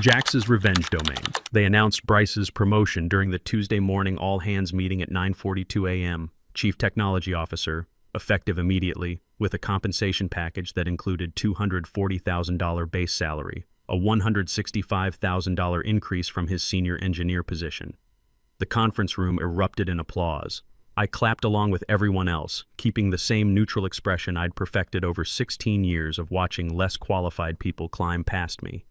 Jax's revenge domain. They announced Bryce's promotion during the Tuesday morning all-hands meeting at 9:42 a.m. Chief Technology Officer, effective immediately, with a compensation package that included $240,000 base salary, a $165,000 increase from his senior engineer position. The conference room erupted in applause. I clapped along with everyone else, keeping the same neutral expression I'd perfected over 16 years of watching less qualified people climb past me.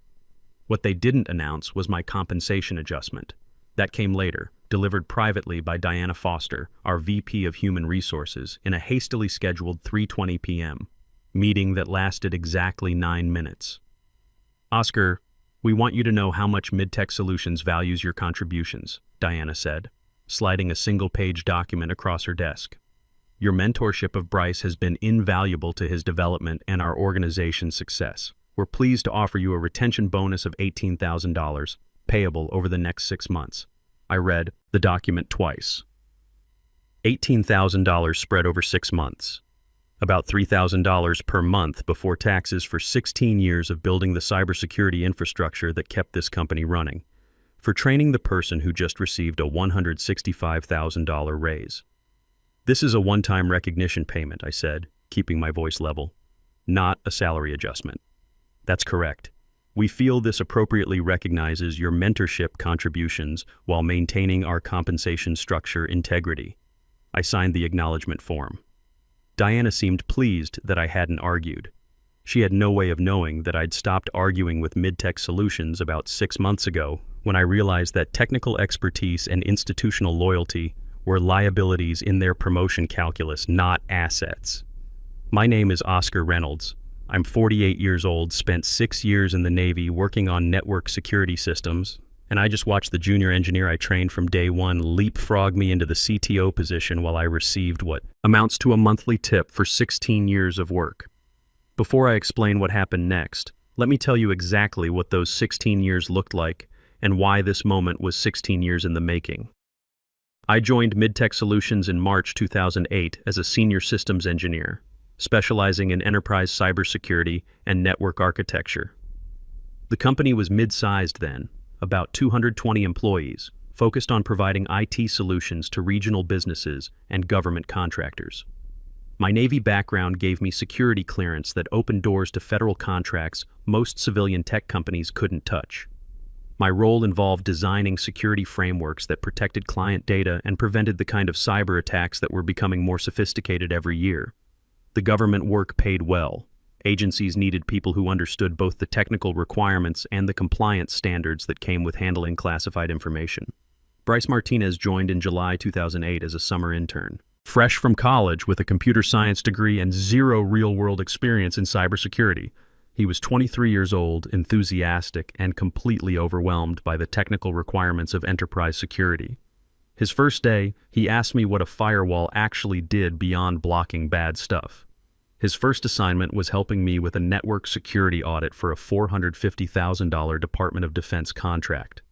What they didn't announce was my compensation adjustment. That came later, delivered privately by Diana Foster, our VP of Human Resources, in a hastily scheduled 3:20 p.m. meeting that lasted exactly 9 minutes. "Oscar, we want you to know how much Midtech Solutions values your contributions," Diana said, sliding a single-page document across her desk. "Your mentorship of Bryce has been invaluable to his development and our organization's success. We're pleased to offer you a retention bonus of $18,000, payable over the next 6 months." I read the document twice. $18,000 spread over 6 months. About $3,000 per month before taxes for 16 years of building the cybersecurity infrastructure that kept this company running. For training the person who just received a $165,000 raise. "This is a one-time recognition payment," I said, keeping my voice level. "Not a salary adjustment." "That's correct. We feel this appropriately recognizes your mentorship contributions while maintaining our compensation structure integrity." I signed the acknowledgement form. Diana seemed pleased that I hadn't argued. She had no way of knowing that I'd stopped arguing with Midtech Solutions about 6 months ago when I realized that technical expertise and institutional loyalty were liabilities in their promotion calculus, not assets. My name is Oscar Reynolds. I'm 48 years old, spent 6 years in the Navy working on network security systems, and I just watched the junior engineer I trained from day one leapfrog me into the CTO position while I received what amounts to a monthly tip for 16 years of work. Before I explain what happened next, let me tell you exactly what those 16 years looked like and why this moment was 16 years in the making. I joined Midtech Solutions in March 2008 as a senior systems engineer, specializing in enterprise cybersecurity and network architecture. The company was mid-sized then, about 220 employees, focused on providing IT solutions to regional businesses and government contractors. My Navy background gave me security clearance that opened doors to federal contracts most civilian tech companies couldn't touch. My role involved designing security frameworks that protected client data and prevented the kind of cyber attacks that were becoming more sophisticated every year. The government work paid well. Agencies needed people who understood both the technical requirements and the compliance standards that came with handling classified information. Bryce Martinez joined in July 2008 as a summer intern. Fresh from college with a computer science degree and zero real-world experience in cybersecurity, he was 23 years old, enthusiastic, and completely overwhelmed by the technical requirements of enterprise security. His first day, he asked me what a firewall actually did beyond blocking bad stuff. His first assignment was helping me with a network security audit for a $450,000 Department of Defense contract.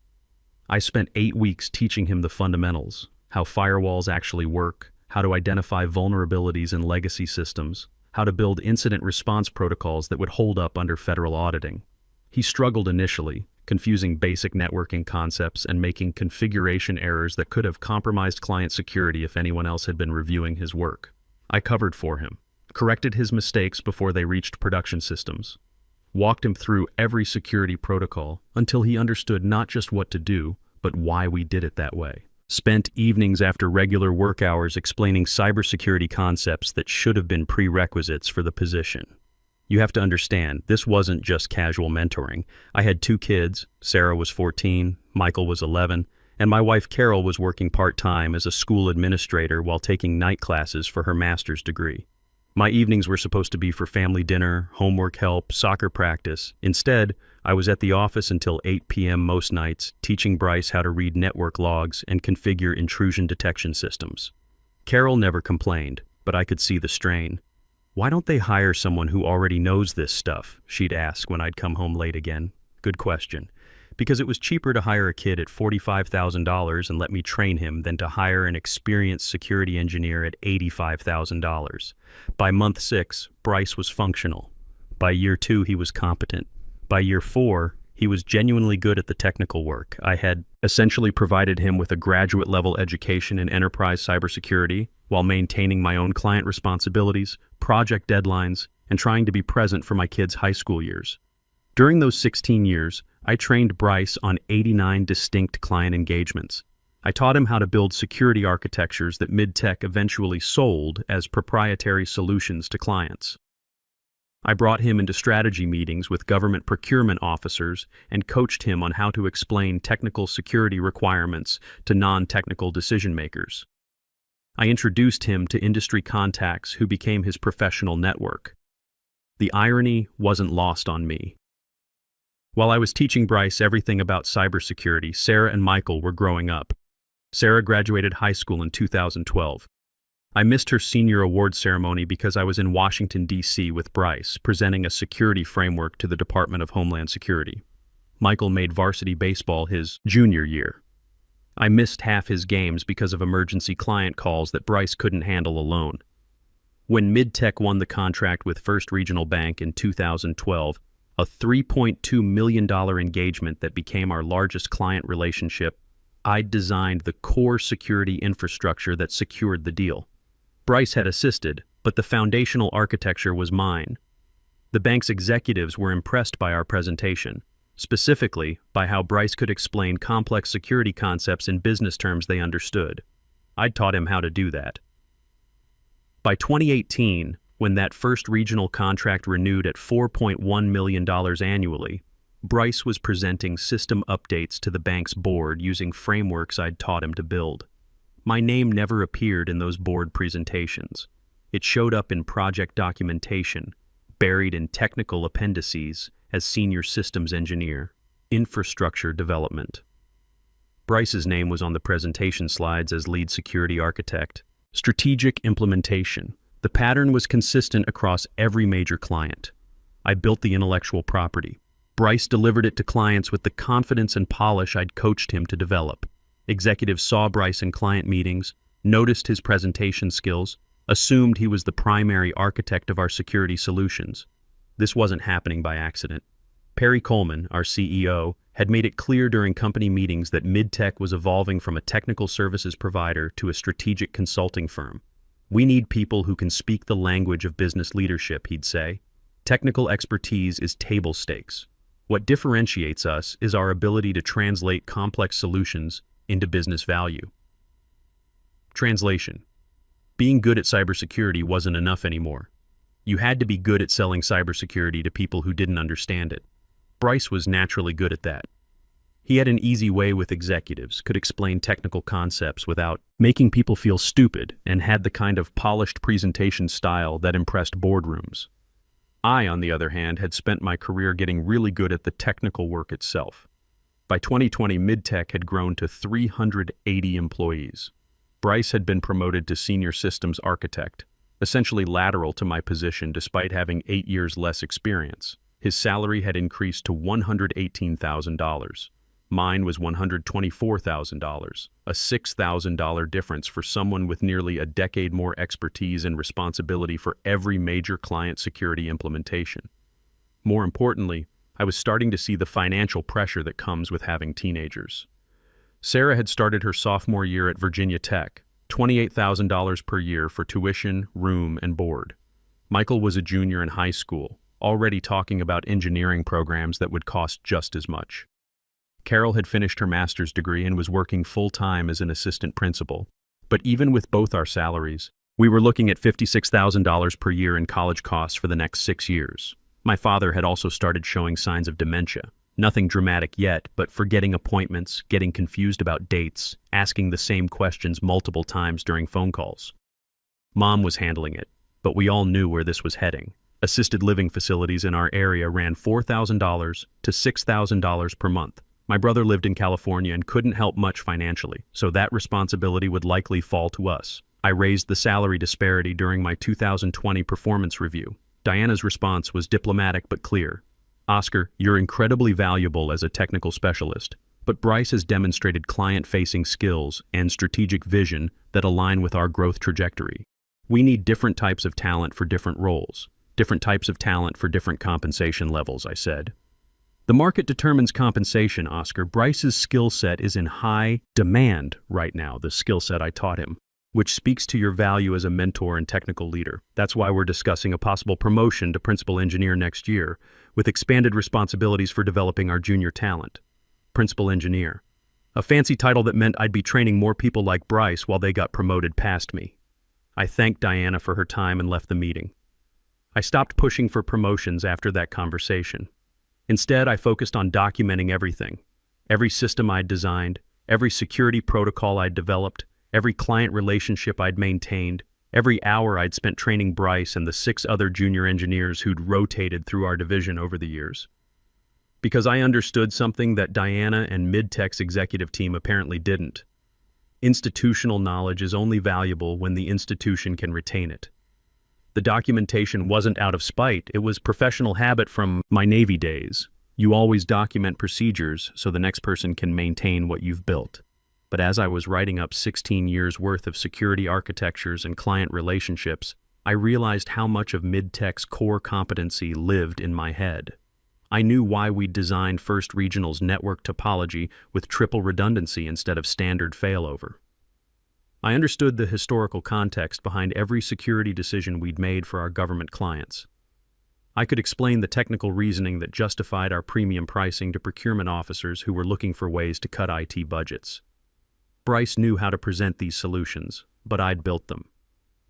I spent 8 weeks teaching him the fundamentals, how firewalls actually work, how to identify vulnerabilities in legacy systems, how to build incident response protocols that would hold up under federal auditing. He struggled initially, confusing basic networking concepts and making configuration errors that could have compromised client security if anyone else had been reviewing his work. I covered for him, corrected his mistakes before they reached production systems, walked him through every security protocol until he understood not just what to do, but why we did it that way. Spent evenings after regular work hours explaining cybersecurity concepts that should have been prerequisites for the position. You have to understand, this wasn't just casual mentoring. I had 2 kids, Sarah was 14, Michael was 11, and my wife Carol was working part-time as a school administrator while taking night classes for her master's degree. My evenings were supposed to be for family dinner, homework help, soccer practice. Instead, I was at the office until 8 p.m. most nights, teaching Bryce how to read network logs and configure intrusion detection systems. Carol never complained, but I could see the strain. "Why don't they hire someone who already knows this stuff?" she'd ask when I'd come home late again. Good question. Because it was cheaper to hire a kid at $45,000 and let me train him than to hire an experienced security engineer at $85,000. By month 6, Bryce was functional. By year 2, he was competent. By year 4, He was genuinely good at the technical work. I had essentially provided him with a graduate-level education in enterprise cybersecurity while maintaining my own client responsibilities, project deadlines, and trying to be present for my kids' high school years. During those 16 years, I trained Bryce on 89 distinct client engagements. I taught him how to build security architectures that MidTech eventually sold as proprietary solutions to clients. I brought him into strategy meetings with government procurement officers and coached him on how to explain technical security requirements to non-technical decision-makers. I introduced him to industry contacts who became his professional network. The irony wasn't lost on me. While I was teaching Bryce everything about cybersecurity, Sarah and Michael were growing up. Sarah graduated high school in 2012. I missed her senior award ceremony because I was in Washington, D.C. with Bryce, presenting a security framework to the Department of Homeland Security. Michael made varsity baseball his junior year. I missed half his games because of emergency client calls that Bryce couldn't handle alone. When MidTech won the contract with First Regional Bank in 2012, a $3.2 million engagement that became our largest client relationship, I'd designed the core security infrastructure that secured the deal. Bryce had assisted, but the foundational architecture was mine. The bank's executives were impressed by our presentation, specifically by how Bryce could explain complex security concepts in business terms they understood. I'd taught him how to do that. By 2018, when that first regional contract renewed at $4.1 million annually, Bryce was presenting system updates to the bank's board using frameworks I'd taught him to build. My name never appeared in those board presentations. It showed up in project documentation, buried in technical appendices as senior systems engineer, infrastructure development. Bryce's name was on the presentation slides as lead security architect. Strategic implementation. The pattern was consistent across every major client. I built the intellectual property. Bryce delivered it to clients with the confidence and polish I'd coached him to develop. Executives saw Bryce in client meetings, noticed his presentation skills, assumed he was the primary architect of our security solutions. This wasn't happening by accident. Perry Coleman, our CEO, had made it clear during company meetings that MidTech was evolving from a technical services provider to a strategic consulting firm. We need people who can speak the language of business leadership, he'd say. Technical expertise is table stakes. What differentiates us is our ability to translate complex solutions into business value. Translation. Being good at cybersecurity wasn't enough anymore. You had to be good at selling cybersecurity to people who didn't understand it. Bryce was naturally good at that. He had an easy way with executives, could explain technical concepts without making people feel stupid, and had the kind of polished presentation style that impressed boardrooms. I, on the other hand, had spent my career getting really good at the technical work itself. By 2020, MidTech had grown to 380 employees. Bryce had been promoted to senior systems architect, essentially lateral to my position despite having 8 years less experience. His salary had increased to $118,000. Mine was $124,000, a $6,000 difference for someone with nearly a decade more expertise and responsibility for every major client security implementation. More importantly, I was starting to see the financial pressure that comes with having teenagers. Sarah had started her sophomore year at Virginia Tech, $28,000 per year for tuition, room, and board. Michael was a junior in high school, already talking about engineering programs that would cost just as much. Carol had finished her master's degree and was working full-time as an assistant principal. But even with both our salaries, we were looking at $56,000 per year in college costs for the next 6 years. My father had also started showing signs of dementia. Nothing dramatic yet, but forgetting appointments, getting confused about dates, asking the same questions multiple times during phone calls. Mom was handling it, but we all knew where this was heading. Assisted living facilities in our area ran $4,000 to $6,000 per month. My brother lived in California and couldn't help much financially, so that responsibility would likely fall to us. I raised the salary disparity during my 2020 performance review. Diana's response was diplomatic but clear. Oscar, you're incredibly valuable as a technical specialist, but Bryce has demonstrated client-facing skills and strategic vision that align with our growth trajectory. We need different types of talent for different roles, different types of talent for different compensation levels, I said. The market determines compensation, Oscar. Bryce's skill set is in high demand right now, the skill set I taught him, which speaks to your value as a mentor and technical leader. That's why we're discussing a possible promotion to principal engineer next year, with expanded responsibilities for developing our junior talent. Principal engineer. A fancy title that meant I'd be training more people like Bryce while they got promoted past me. I thanked Diana for her time and left the meeting. I stopped pushing for promotions after that conversation. Instead, I focused on documenting everything. Every system I'd designed, every security protocol I'd developed, every client relationship I'd maintained, every hour I'd spent training Bryce and the 6 other junior engineers who'd rotated through our division over the years. Because I understood something that Diana and Midtech's executive team apparently didn't. Institutional knowledge is only valuable when the institution can retain it. The documentation wasn't out of spite, it was professional habit from my Navy days. You always document procedures so the next person can maintain what you've built. But as I was writing up 16 years' worth of security architectures and client relationships, I realized how much of Midtech's core competency lived in my head. I knew why we'd designed First Regional's network topology with triple redundancy instead of standard failover. I understood the historical context behind every security decision we'd made for our government clients. I could explain the technical reasoning that justified our premium pricing to procurement officers who were looking for ways to cut IT budgets. Bryce knew how to present these solutions, but I'd built them.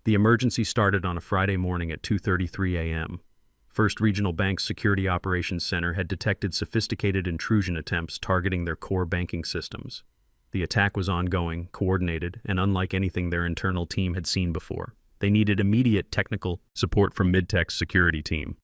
The emergency started on a Friday morning at 2:33 a.m. First Regional Bank's Security Operations Center had detected sophisticated intrusion attempts targeting their core banking systems. The attack was ongoing, coordinated, and unlike anything their internal team had seen before. They needed immediate technical support from Midtech's security team.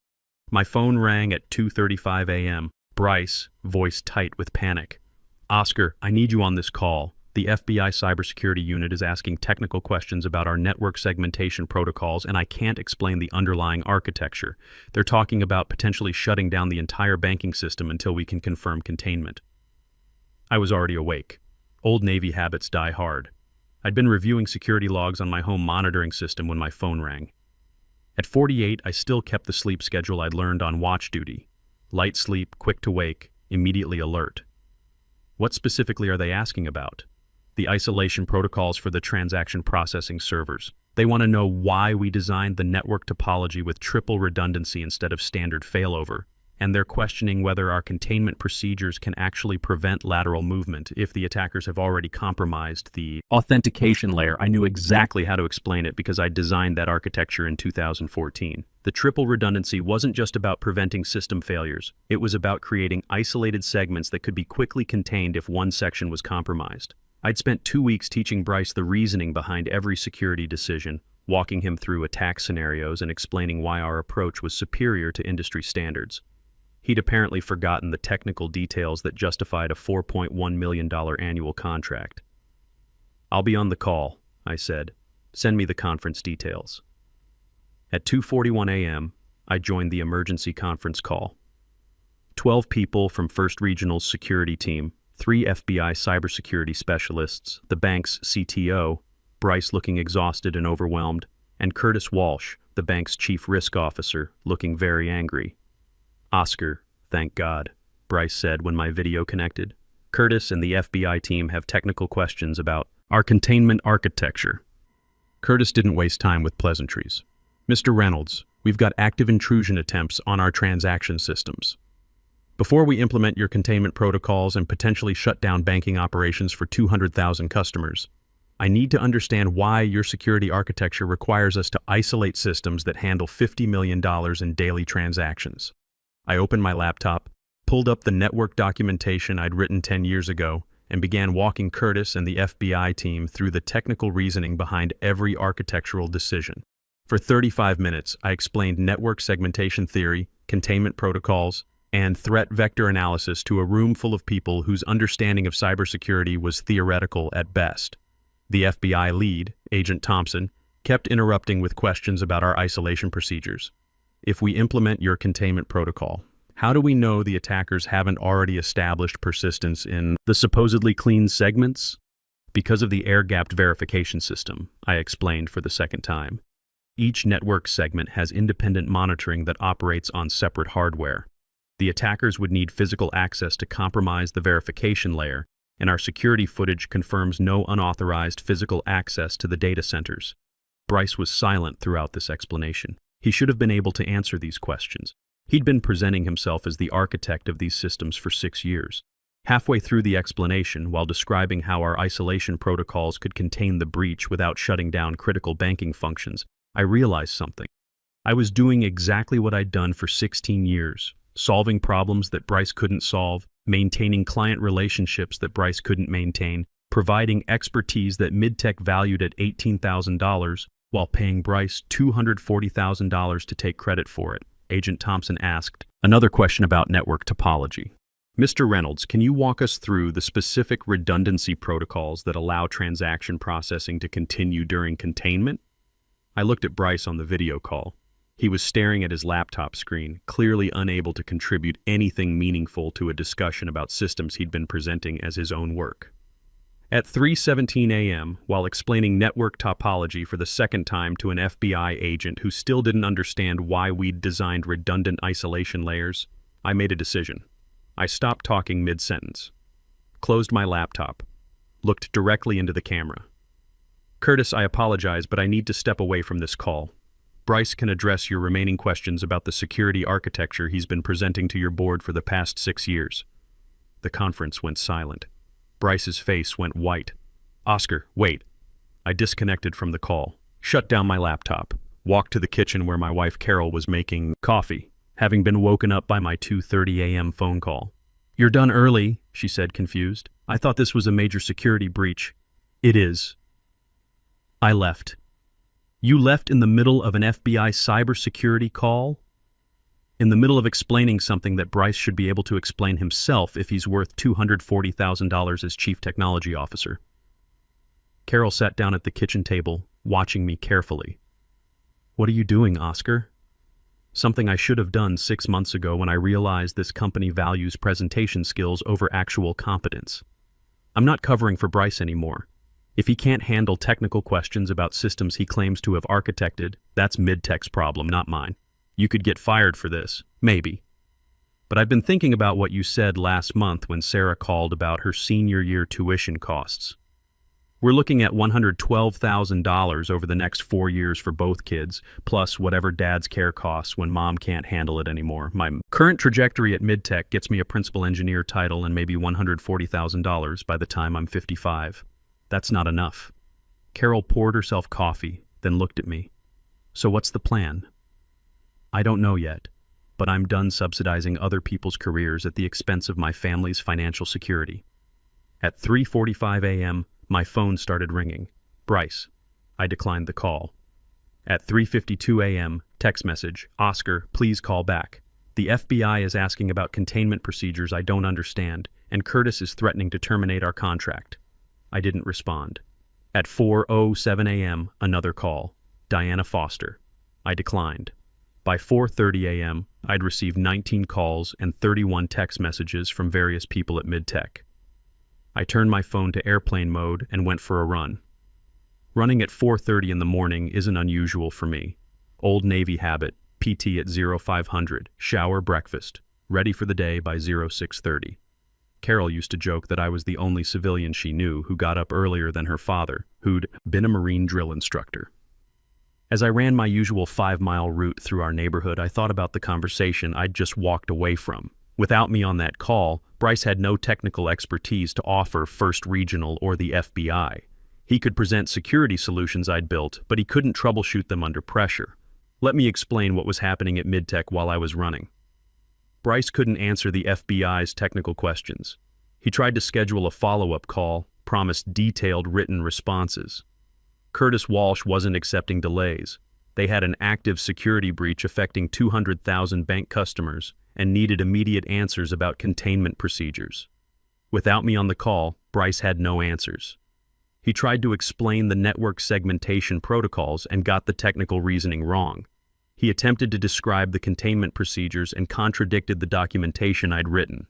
My phone rang at 2:35 a.m. Bryce, voice tight with panic. "Oscar, I need you on this call. The FBI cybersecurity unit is asking technical questions about our network segmentation protocols, and I can't explain the underlying architecture. They're talking about potentially shutting down the entire banking system until we can confirm containment." I was already awake. Old Navy habits die hard. I'd been reviewing security logs on my home monitoring system when my phone rang. At 48, I still kept the sleep schedule I'd learned on watch duty. Light sleep, quick to wake, immediately alert. What specifically are they asking about? The isolation protocols for the transaction processing servers. They want to know why we designed the network topology with triple redundancy instead of standard failover. And they're questioning whether our containment procedures can actually prevent lateral movement if the attackers have already compromised the authentication layer. I knew exactly how to explain it because I designed that architecture in 2014. The triple redundancy wasn't just about preventing system failures. It was about creating isolated segments that could be quickly contained if one section was compromised. I'd spent 2 weeks teaching Bryce the reasoning behind every security decision, walking him through attack scenarios and explaining why our approach was superior to industry standards. He'd apparently forgotten the technical details that justified a $4.1 million annual contract. "I'll be on the call," I said. "Send me the conference details." At 2:41 a.m., I joined the emergency conference call. 12 people from First Regional's security team, 3 FBI cybersecurity specialists, the bank's CTO, Bryce looking exhausted and overwhelmed, and Curtis Walsh, the bank's chief risk officer, looking very angry. "Oscar, thank God," Bryce said when my video connected. "Curtis and the FBI team have technical questions about our containment architecture." Curtis didn't waste time with pleasantries. "Mr. Reynolds, we've got active intrusion attempts on our transaction systems. Before we implement your containment protocols and potentially shut down banking operations for 200,000 customers, I need to understand why your security architecture requires us to isolate systems that handle $50 million in daily transactions." I opened my laptop, pulled up the network documentation I'd written 10 years ago, and began walking Curtis and the FBI team through the technical reasoning behind every architectural decision. For 35 minutes, I explained network segmentation theory, containment protocols, and threat vector analysis to a room full of people whose understanding of cybersecurity was theoretical at best. The FBI lead, Agent Thompson, kept interrupting with questions about our isolation procedures. "If we implement your containment protocol, how do we know the attackers haven't already established persistence in the supposedly clean segments?" "Because of the air-gapped verification system," I explained for the second time. "Each network segment has independent monitoring that operates on separate hardware. The attackers would need physical access to compromise the verification layer, and our security footage confirms no unauthorized physical access to the data centers. Bryce was silent throughout this explanation. He should have been able to answer these questions. He'd been presenting himself as the architect of these systems for 6 years. Halfway through the explanation, while describing how our isolation protocols could contain the breach without shutting down critical banking functions, I realized something. I was doing exactly what I'd done for 16 years, solving problems that Bryce couldn't solve, maintaining client relationships that Bryce couldn't maintain, providing expertise that Midtech valued at $18,000 while paying Bryce $240,000 to take credit for it. Agent Thompson asked another question about network topology. Mr. Reynolds, can you walk us through the specific redundancy protocols that allow transaction processing to continue during containment? I looked at Bryce on the video call. He was staring at his laptop screen, clearly unable to contribute anything meaningful to a discussion about systems he'd been presenting as his own work. At 3:17 a.m., while explaining network topology for the second time to an FBI agent who still didn't understand why we'd designed redundant isolation layers, I made a decision. I stopped talking mid-sentence, closed my laptop, looked directly into the camera. Curtis, I apologize, but I need to step away from this call. Bryce can address your remaining questions about the security architecture he's been presenting to your board for the past 6 years. The conference went silent. Bryce's face went white. Oscar, wait. I disconnected from the call, shut down my laptop, walked to the kitchen where my wife Carol was making coffee, having been woken up by my 2:30 a.m. phone call. You're done early, she said, confused. I thought this was a major security breach. It is. I left. You left in the middle of an FBI cybersecurity call? In the middle of explaining something that Bryce should be able to explain himself if he's worth $240,000 as Chief Technology Officer. Carol sat down at the kitchen table, watching me carefully. What are you doing, Oscar? Something I should have done 6 months ago when I realized this company values presentation skills over actual competence. I'm not covering for Bryce anymore. If he can't handle technical questions about systems he claims to have architected, that's Midtech's problem, not mine. You could get fired for this, maybe. But I've been thinking about what you said last month when Sarah called about her senior year tuition costs. We're looking at $112,000 over the next 4 years for both kids, plus whatever dad's care costs when mom can't handle it anymore. My current trajectory at Midtech gets me a principal engineer title and maybe $140,000 by the time I'm 55. That's not enough. Carol poured herself coffee, then looked at me. So what's the plan? I don't know yet, but I'm done subsidizing other people's careers at the expense of my family's financial security. At 3:45 a.m., my phone started ringing. Bryce. I declined the call. At 3:52 a.m., text message, Oscar, please call back. The FBI is asking about containment procedures I don't understand, and Curtis is threatening to terminate our contract. I didn't respond. At 4:07 a.m., another call. Diana Foster. I declined. By 4:30 a.m., I'd received 19 calls and 31 text messages from various people at Midtech. I turned my phone to airplane mode and went for a run. Running at 4:30 in the morning isn't unusual for me. Old Navy habit, PT at 0500, shower, breakfast, ready for the day by 0630. Carol used to joke that I was the only civilian she knew who got up earlier than her father, who'd been a Marine drill instructor. As I ran my usual 5-mile route through our neighborhood, I thought about the conversation I'd just walked away from. Without me on that call, Bryce had no technical expertise to offer First Regional or the FBI. He could present security solutions I'd built, but he couldn't troubleshoot them under pressure. Let me explain what was happening at Midtech while I was running. Bryce couldn't answer the FBI's technical questions. He tried to schedule a follow-up call, promised detailed written responses. Curtis Walsh wasn't accepting delays. They had an active security breach affecting 200,000 bank customers and needed immediate answers about containment procedures. Without me on the call, Bryce had no answers. He tried to explain the network segmentation protocols and got the technical reasoning wrong. He attempted to describe the containment procedures and contradicted the documentation I'd written.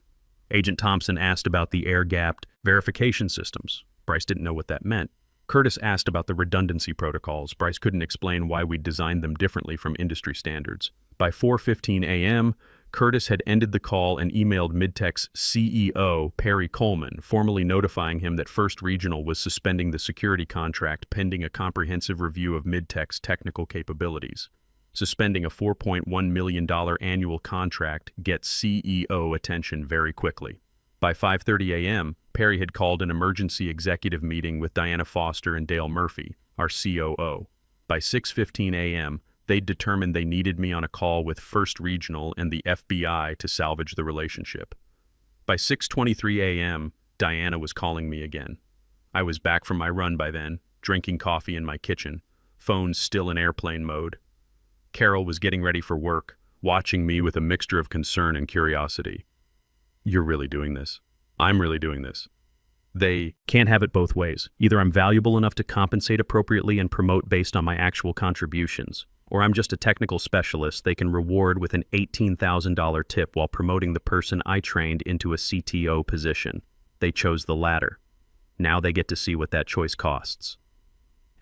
Agent Thompson asked about the air-gapped verification systems. Bryce didn't know what that meant. Curtis asked about the redundancy protocols. Bryce couldn't explain why we'd designed them differently from industry standards. By 4:15 a.m., Curtis had ended the call and emailed Midtech's CEO, Perry Coleman, formally notifying him that First Regional was suspending the security contract pending a comprehensive review of Midtech's technical capabilities. Suspending a $4.1 million annual contract gets CEO attention very quickly. By 5:30 a.m., Perry had called an emergency executive meeting with Diana Foster and Dale Murphy, our COO. By 6:15 a.m., they'd determined they needed me on a call with First Regional and the FBI to salvage the relationship. By 6:23 a.m., Diana was calling me again. I was back from my run by then, drinking coffee in my kitchen, phone still in airplane mode. Carol was getting ready for work, watching me with a mixture of concern and curiosity. "You're really doing this. I'm really doing this." They can't have it both ways. Either I'm valuable enough to compensate appropriately and promote based on my actual contributions, or I'm just a technical specialist they can reward with an $18,000 tip while promoting the person I trained into a CTO position. They chose the latter. Now they get to see what that choice costs.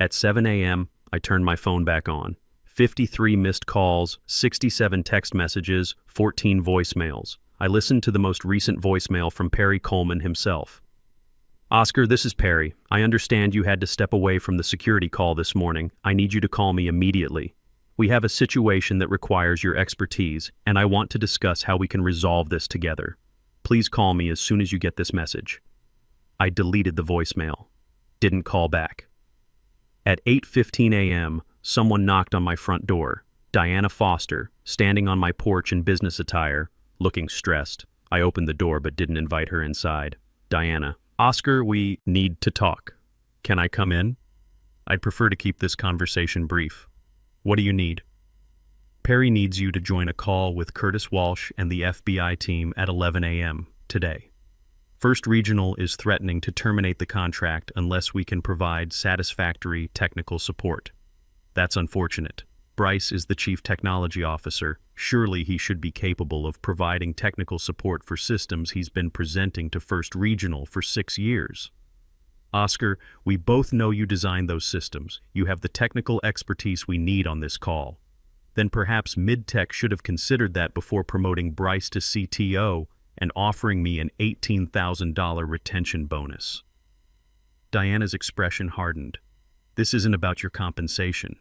At 7 a.m., I turned my phone back on. 53 missed calls, 67 text messages, 14 voicemails. I listened to the most recent voicemail from Perry Coleman himself. "Oscar, this is Perry. I understand you had to step away from the security call this morning. I need you to call me immediately. We have a situation that requires your expertise, and I want to discuss how we can resolve this together. Please call me as soon as you get this message." I deleted the voicemail. Didn't call back. At 8:15 a.m., someone knocked on my front door. Diana Foster, standing on my porch in business attire, looking stressed. I opened the door but didn't invite her inside. "Diana, Oscar, we need to talk. Can I come in? I'd prefer to keep this conversation brief. What do you need?" "Perry needs you to join a call with Curtis Walsh and the FBI team at 11 a.m. today. First Regional is threatening to terminate the contract unless we can provide satisfactory technical support. That's unfortunate. Bryce is the Chief Technology Officer. Surely he should be capable of providing technical support for systems he's been presenting to First Regional for 6 years. Oscar, we both know you designed those systems. You have the technical expertise we need on this call. Then perhaps Midtech should have considered that before promoting Bryce to CTO and offering me an $18,000 retention bonus." Diana's expression hardened. "This isn't about your compensation.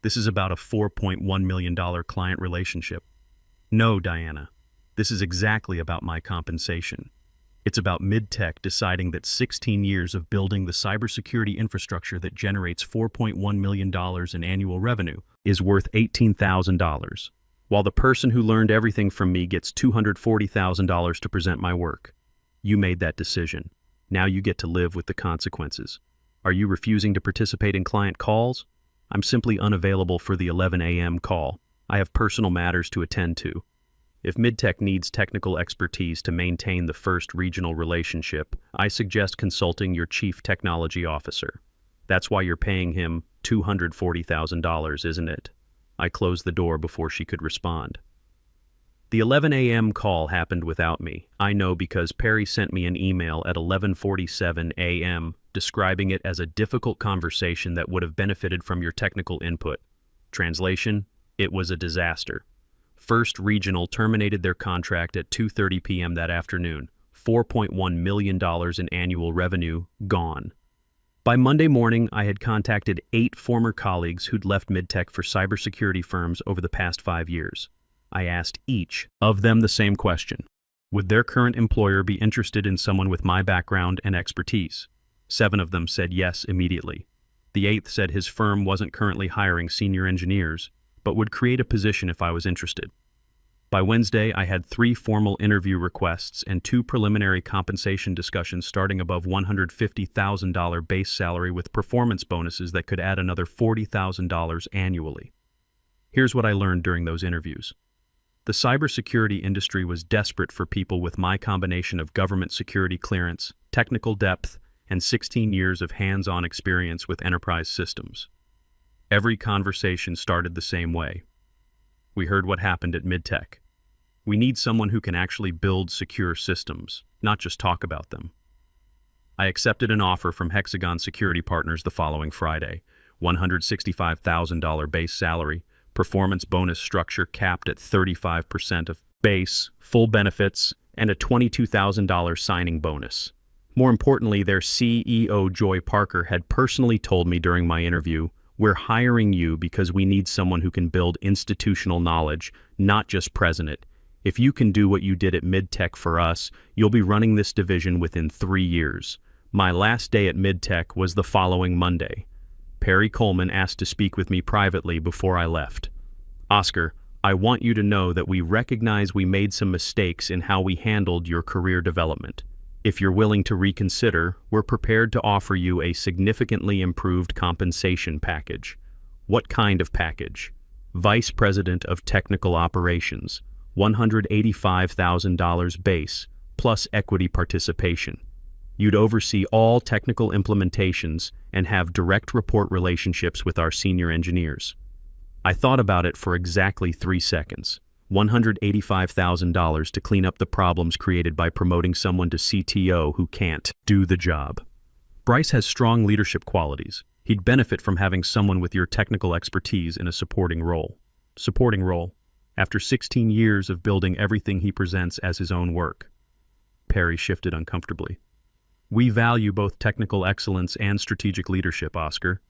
This is about a $4.1 million client relationship." "No, Diana. This is exactly about my compensation. It's about Midtech deciding that 16 years of building the cybersecurity infrastructure that generates $4.1 million in annual revenue is worth $18,000, while the person who learned everything from me gets $240,000 to present my work. You made that decision. Now you get to live with the consequences. Are you refusing to participate in client calls? I'm simply unavailable for the 11 a.m. call. I have personal matters to attend to. If Midtech needs technical expertise to maintain the First Regional relationship, I suggest consulting your Chief Technology Officer. That's why you're paying him $240,000, isn't it?" I closed the door before she could respond. The 11 a.m. call happened without me. I know because Perry sent me an email at 11:47 a.m. describing it as a difficult conversation that would have benefited from your technical input. Translation: it was a disaster. First Regional terminated their contract at 2:30 p.m. that afternoon. $4.1 million in annual revenue gone. By Monday morning, I had contacted 8 former colleagues who'd left Midtech for cybersecurity firms over the past 5 years. I asked each of them the same question. Would their current employer be interested in someone with my background and expertise? 7 of them said yes immediately. The 8th said his firm wasn't currently hiring senior engineers, but would create a position if I was interested. By Wednesday, I had 3 formal interview requests and 2 preliminary compensation discussions starting above $150,000 base salary with performance bonuses that could add another $40,000 annually. Here's what I learned during those interviews. The cybersecurity industry was desperate for people with my combination of government security clearance, technical depth, and 16 years of hands-on experience with enterprise systems. Every conversation started the same way. We heard what happened at Midtech. We need someone who can actually build secure systems, not just talk about them. I accepted an offer from Hexagon Security Partners the following Friday, $165,000 base salary, performance bonus structure capped at 35% of base, full benefits, and a $22,000 signing bonus. More importantly, their CEO, Joy Parker, had personally told me during my interview, "We're hiring you because we need someone who can build institutional knowledge, not just present it. If you can do what you did at MidTech for us, you'll be running this division within 3 years." My last day at MidTech was the following Monday. Perry Coleman asked to speak with me privately before I left. "Oscar, I want you to know that we recognize we made some mistakes in how we handled your career development. If you're willing to reconsider, we're prepared to offer you a significantly improved compensation package." What kind of package? Vice President of Technical Operations, $185,000 base, plus equity participation. You'd oversee all technical implementations and have direct report relationships with our senior engineers. I thought about it for exactly 3 seconds. $185,000 to clean up the problems created by promoting someone to CTO who can't do the job. Bryce has strong leadership qualities. He'd benefit from having someone with your technical expertise in a supporting role. Supporting role. After 16 years of building everything he presents as his own work. Perry shifted uncomfortably. "We value both technical excellence and strategic leadership, Oscar.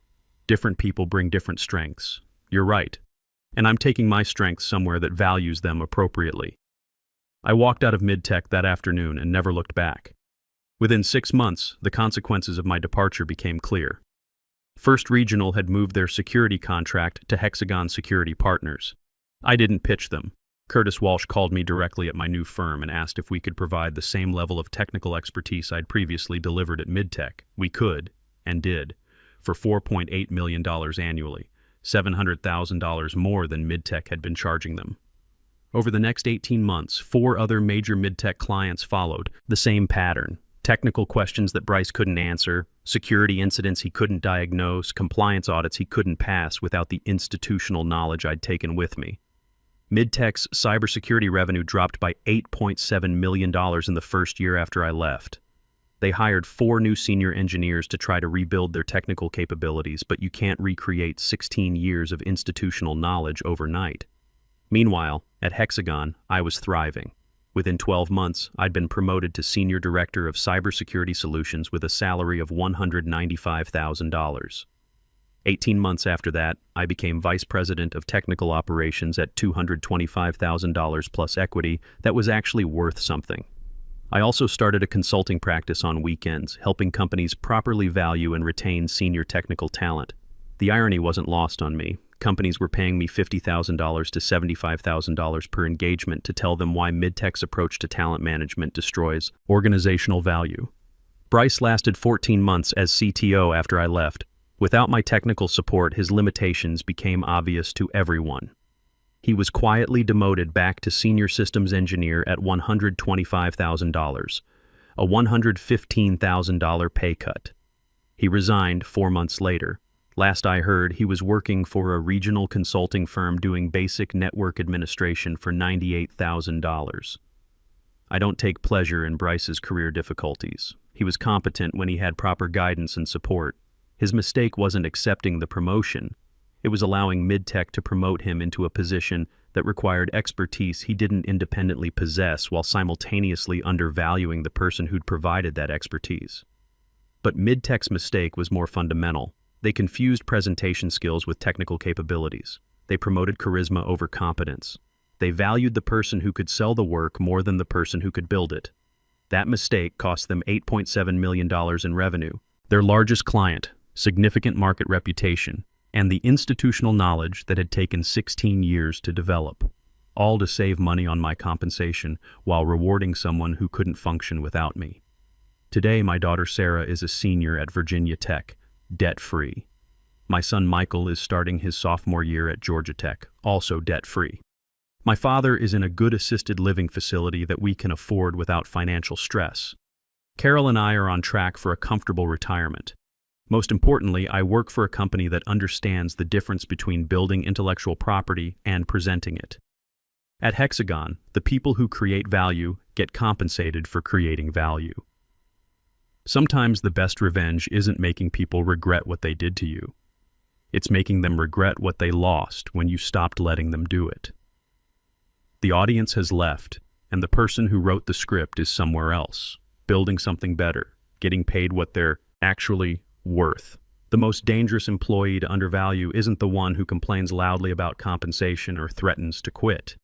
Different people bring different strengths. You're right. And I'm taking my strengths somewhere that values them appropriately." I walked out of MidTech that afternoon and never looked back. Within 6 months, the consequences of my departure became clear. First Regional had moved their security contract to Hexagon Security Partners. I didn't pitch them. Curtis Walsh called me directly at my new firm and asked if we could provide the same level of technical expertise I'd previously delivered at MidTech. We could, and did, for $4.8 million annually. $700,000 more than MidTech had been charging them. Over the next 18 months, 4 other major MidTech clients followed the same pattern. Technical questions that Bryce couldn't answer, security incidents he couldn't diagnose, compliance audits he couldn't pass without the institutional knowledge I'd taken with me. MidTech's cybersecurity revenue dropped by $8.7 million in the first year after I left. They hired 4 new senior engineers to try to rebuild their technical capabilities, but you can't recreate 16 years of institutional knowledge overnight. Meanwhile, at Hexagon, I was thriving. Within 12 months, I'd been promoted to Senior Director of Cybersecurity Solutions with a salary of $195,000. 18 months after that, I became Vice President of Technical Operations at $225,000 plus equity that was actually worth something. I also started a consulting practice on weekends, helping companies properly value and retain senior technical talent. The irony wasn't lost on me. Companies were paying me $50,000 to $75,000 per engagement to tell them why MidTech's approach to talent management destroys organizational value. Bryce lasted 14 months as CTO after I left. Without my technical support, his limitations became obvious to everyone. He was quietly demoted back to Senior Systems Engineer at $125,000, a $115,000 pay cut. He resigned 4 months later. Last I heard, he was working for a regional consulting firm doing basic network administration for $98,000. I don't take pleasure in Bryce's career difficulties. He was competent when he had proper guidance and support. His mistake wasn't accepting the promotion. It was allowing MidTech to promote him into a position that required expertise he didn't independently possess while simultaneously undervaluing the person who'd provided that expertise. But MidTech's mistake was more fundamental. They confused presentation skills with technical capabilities. They promoted charisma over competence. They valued the person who could sell the work more than the person who could build it. That mistake cost them $8.7 million in revenue, their largest client, significant market reputation, and the institutional knowledge that had taken 16 years to develop, all to save money on my compensation while rewarding someone who couldn't function without me. Today, my daughter Sarah is a senior at Virginia Tech, debt-free. My son Michael is starting his sophomore year at Georgia Tech, also debt-free. My father is in a good assisted living facility that we can afford without financial stress. Carol and I are on track for a comfortable retirement. Most importantly, I work for a company that understands the difference between building intellectual property and presenting it. At Hexagon, the people who create value get compensated for creating value. Sometimes the best revenge isn't making people regret what they did to you. It's making them regret what they lost when you stopped letting them do it. The audience has left, and the person who wrote the script is somewhere else, building something better, getting paid what they're actually worth. The most dangerous employee to undervalue isn't the one who complains loudly about compensation or threatens to quit.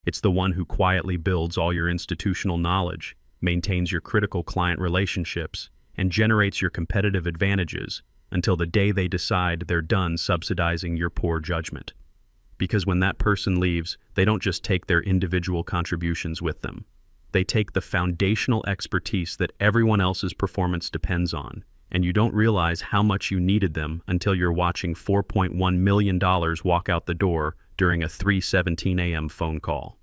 It's the one who quietly builds all your institutional knowledge, maintains your critical client relationships, and generates your competitive advantages until the day they decide they're done subsidizing your poor judgment. Because when that person leaves, they don't just take their individual contributions with them. They take the foundational expertise that everyone else's performance depends on, and you don't realize how much you needed them until you're watching $4.1 million walk out the door during a 3:17 a.m. phone call.